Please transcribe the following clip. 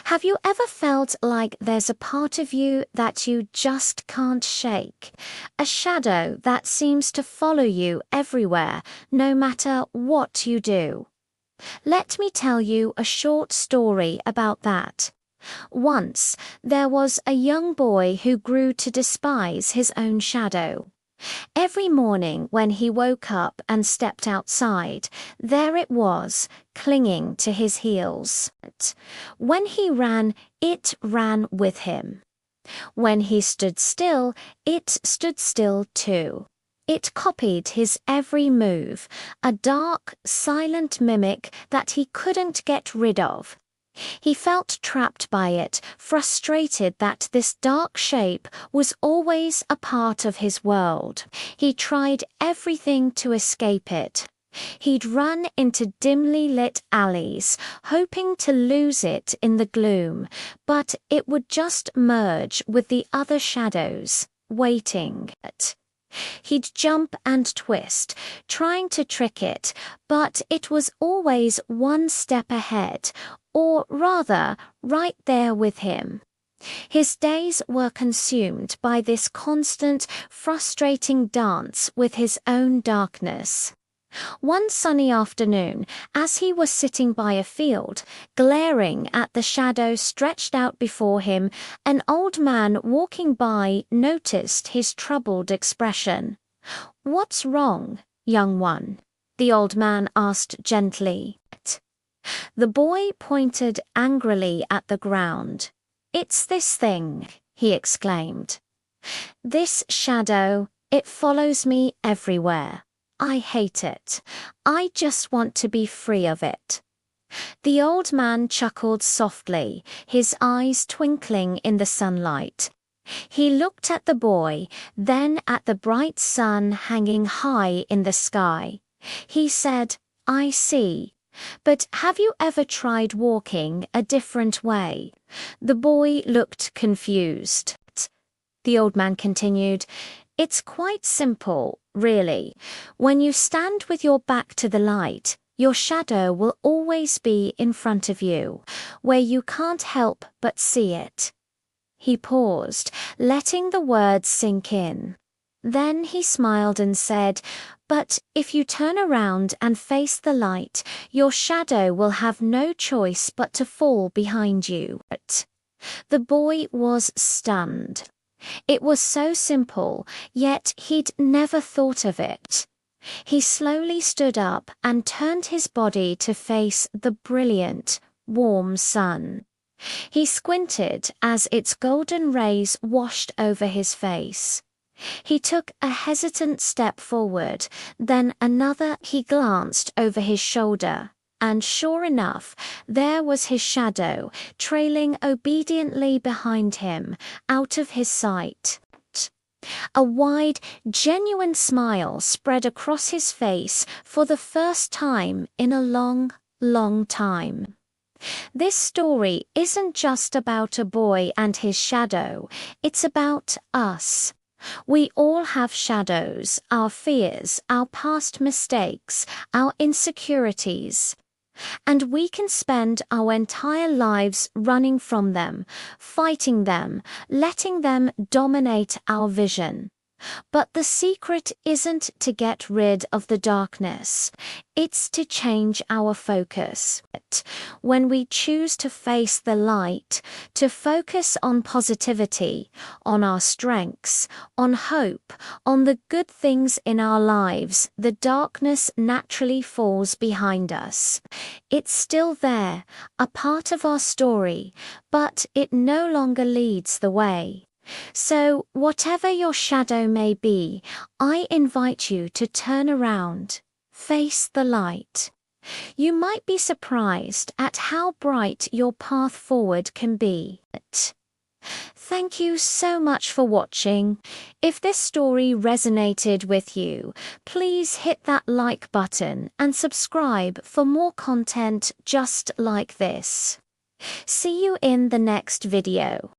Have you ever felt like there's a part of you that you just can't shake? A shadow that seems to follow you everywhere, no matter what you do? Let me tell you a short story about that. Once, there was a young boy who grew to despise his own shadow. Every morning when he woke up and stepped outside, there it was, clinging to his heels. When he ran, it ran with him. When he stood still, it stood still too. It copied his every move, a dark, silent mimic that he couldn't get rid of. He felt trapped by it, frustrated that this dark shape was always a part of his world. He tried everything to escape it. He'd run into dimly lit alleys, hoping to lose it in the gloom, but it would just merge with the other shadows, waiting. He'd jump and twist, trying to trick it, but it was always one step ahead, or rather, right there with him. His days were consumed by this constant, frustrating dance with his own darkness. One sunny afternoon, as he was sitting by a field, glaring at the shadow stretched out before him, an old man walking by noticed his troubled expression. "What's wrong, young one?" the old man asked gently. The boy pointed angrily at the ground. "It's this thing," he exclaimed. "This shadow, it follows me everywhere. I hate it. I just want to be free of it." The old man chuckled softly, his eyes twinkling in the sunlight. He looked at the boy, then at the bright sun hanging high in the sky. He said, "I see. But have you ever tried walking a different way?" The boy looked confused. The old man continued, "It's quite simple, really. When you stand with your back to the light, your shadow will always be in front of you, where you can't help but see it." He paused, letting the words sink in. Then he smiled and said, "But if you turn around and face the light, your shadow will have no choice but to fall behind you." The boy was stunned. It was so simple, yet he'd never thought of it. He slowly stood up and turned his body to face the brilliant, warm sun. He squinted as its golden rays washed over his face. He took a hesitant step forward, then another. He glanced over his shoulder, and sure enough, there was his shadow, trailing obediently behind him, out of his sight. A wide, genuine smile spread across his face for the first time in a long, long time. This story isn't just about a boy and his shadow, it's about us. We all have shadows, our fears, our past mistakes, our insecurities. And we can spend our entire lives running from them, fighting them, letting them dominate our vision. But the secret isn't to get rid of the darkness. It's to change our focus. When we choose to face the light, to focus on positivity, on our strengths, on hope, on the good things in our lives, the darkness naturally falls behind us. It's still there, a part of our story, but it no longer leads the way. So, whatever your shadow may be, I invite you to turn around, face the light. You might be surprised at how bright your path forward can be. Thank you so much for watching. If this story resonated with you, please hit that like button and subscribe for more content just like this. See you in the next video.